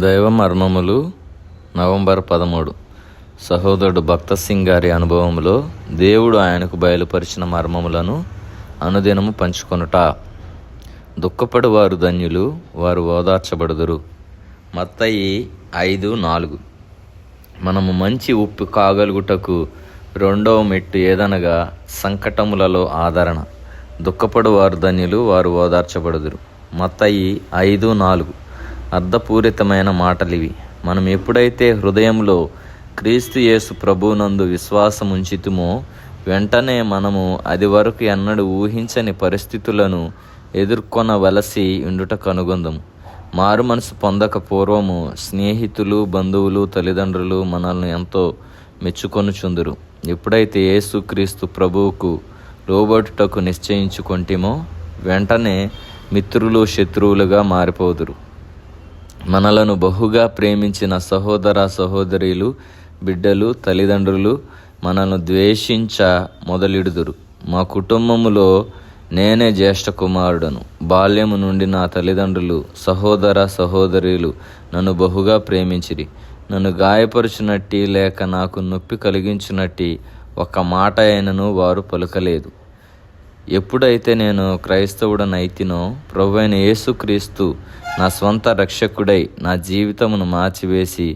దైవ మర్మములు నవంబర్ 13. సహోదరుడు భక్త సింగ్ గారి అనుభవంలో దేవుడు ఆయనకు బయలుపరిచిన మర్మములను అనుదినము పంచుకొనుట. దుఃఖపడు వారు ధన్యులు, వారు ఓదార్చబడుదురు. మత్తయి 5:4. మనము మంచి ఉప్పు కాగలుగుటకు రెండవ మెట్టు ఏదనగా సంకటములలో ఆదరణ. దుఃఖపడు వారు ధన్యులు, వారు ఓదార్చబడుదురు. మత్తయి 5:4. అర్థపూరితమైన మాటలివి. మనం ఎప్పుడైతే హృదయంలో క్రీస్తు యేసు ప్రభువునందు విశ్వాసం ఉంచితుమో వెంటనే మనము అది వరకు ఎన్నడూ ఊహించని పరిస్థితులను ఎదుర్కొనవలసి ఉండుట కనుగొందము. మారు మనసు పొందక పూర్వము స్నేహితులు, బంధువులు, తల్లిదండ్రులు మనల్ని ఎంతో మెచ్చుకొనుచుందురు. ఎప్పుడైతే యేసుక్రీస్తు ప్రభువుకు లోబడుటకు నిశ్చయించుకొంటిమో వెంటనే మిత్రులు, శత్రువులుగా మారిపోదురు. మనలను బహుగా ప్రేమించిన సహోదర సహోదరీలు, బిడ్డలు, తల్లిదండ్రులు మనల్ని ద్వేషించ మొదలిడుదురు. మా కుటుంబములో నేనే జ్యేష్ఠ కుమారుడను. బాల్యము నుండి నా తల్లిదండ్రులు, సహోదర సహోదరీలు నన్ను బహుగా ప్రేమించిరి. నన్ను గాయపరుచునట్టి లేక నాకు నొప్పి కలిగించునట్టి ఒక్క మాట అయినను వారు పలుకలేదు. ఎప్పుడైతే నేను క్రైస్తవుడనైతినో ప్రభువైన యేసుక్రీస్తు నా స్వంత రక్షకుడై నా జీవితమును మార్చివేసి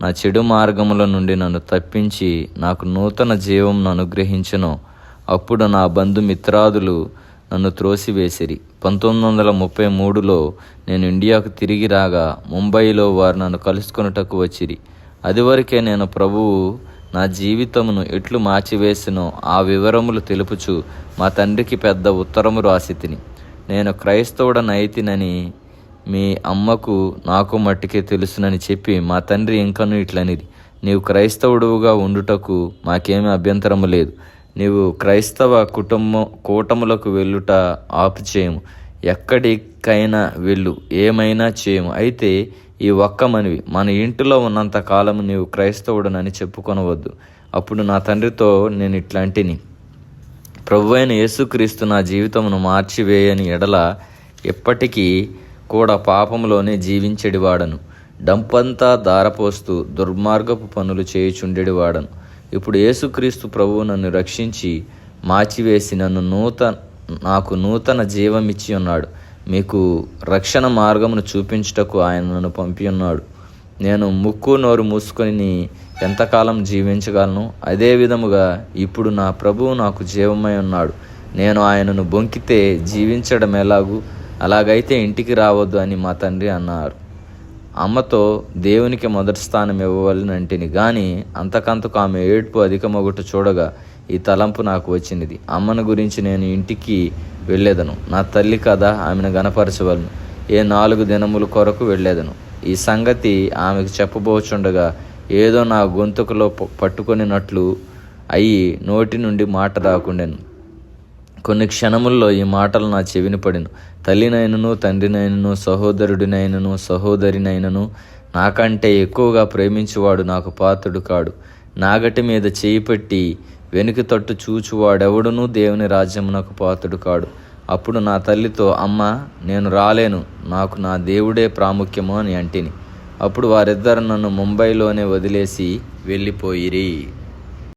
నా చెడు మార్గముల నుండి నన్ను తప్పించి నాకు నూతన జీవమును అనుగ్రహించెనో అప్పుడు నా బంధుమిత్రాదులు నన్ను త్రోసివేసిరి. 1933లో నేను ఇండియాకు తిరిగి రాగా ముంబైలో వారు నన్ను కలుసుకొనుటకు వచ్చిరి. అదివరకే నేను ప్రభువు నా జీవితమును ఎట్లు మార్చివేసినో ఆ వివరములు తెలుపుచు మా తండ్రికి పెద్ద ఉత్తరము రాసితిని. నేను క్రైస్తవుడనైతినని మీ అమ్మకు నాకు మట్టుకే తెలుసునని చెప్పి మా తండ్రి ఇంకను ఇట్లనిది, నీవు క్రైస్తవుడుగా ఉండుటకు మాకేమీ అభ్యంతరము లేదు. నీవు క్రైస్తవ కూటములకు వెళ్ళుట ఆపుచేయము, ఎక్కడికైనా వెళ్ళు, ఏమైనా చేయము. అయితే ఈ ఒక్క మనవి, మన ఇంటిలో ఉన్నంత కాలము నీవు క్రైస్తవుడనని చెప్పుకొనవద్దు. అప్పుడు నా తండ్రితో నేను ఇట్లాంటిని, ప్రభువైన యేసుక్రీస్తు నా జీవితమును మార్చివేయని ఎడల ఎప్పటికీ కూడా పాపంలోనే జీవించెడివాడను. డంపంతా దారపోస్తూ దుర్మార్గపు పనులు చేయుచుండెడివాడను. ఇప్పుడు యేసుక్రీస్తు ప్రభువు నన్ను రక్షించి మార్చివేసి నాకు నూతన జీవమిచ్చి ఉన్నాడు. మీకు రక్షణ మార్గమును చూపించుటకు ఆయన నన్ను పంపి ఉన్నాడు. నేను ముక్కు నోరు మూసుకొని ఎంతకాలం జీవించగలను? అదే విధముగా ఇప్పుడు నా ప్రభువు నాకు జీవమై ఉన్నాడు. నేను ఆయనను బొంకితే జీవించడం ఎలాగూ? అలాగైతే ఇంటికి రావద్దు అని మా తండ్రి అన్నారు. అమ్మతో దేవునికి మొదటి స్థానం ఇవ్వవలనంటిని గాని అంతకంతకు ఆమె ఏడ్పు అధికమగుట చూడగా ఈ తలంపు నాకు వచ్చినది. అమ్మను గురించి నేను ఇంటికి వెళ్ళేదను. నా తల్లి కదా, ఆమెను గనపరచవలను. 4 దినముల కొరకు వెళ్ళేదను. ఈ సంగతి ఆమెకు చెప్పబోచుండగా ఏదో నా గొంతుకులో పట్టుకొనినట్లు అయ్యి నోటి నుండి మాట రాకుండాను. కొన్ని క్షణముల్లో ఈ మాటలు నా చెవిని పడిను. తల్లినైనను, తండ్రినైనను, సహోదరుడినైనను, సహోదరినైనను నాకంటే ఎక్కువగా ప్రేమించువాడు నాకు పాత్రుడు కాడు. నాగటి మీద చేయి పెట్టి వెనుక తట్టు చూచువాడెవడునూ దేవుని రాజ్యమునకు పాత్రుడు కాడు. అప్పుడు నా తల్లితో, అమ్మ, నేను రాలేను, నాకు నా దేవుడే ప్రాముఖ్యము అని అంటిని. అప్పుడు వారిద్దరు నన్ను ముంబైలోనే వదిలేసి వెళ్ళిపోయిరి.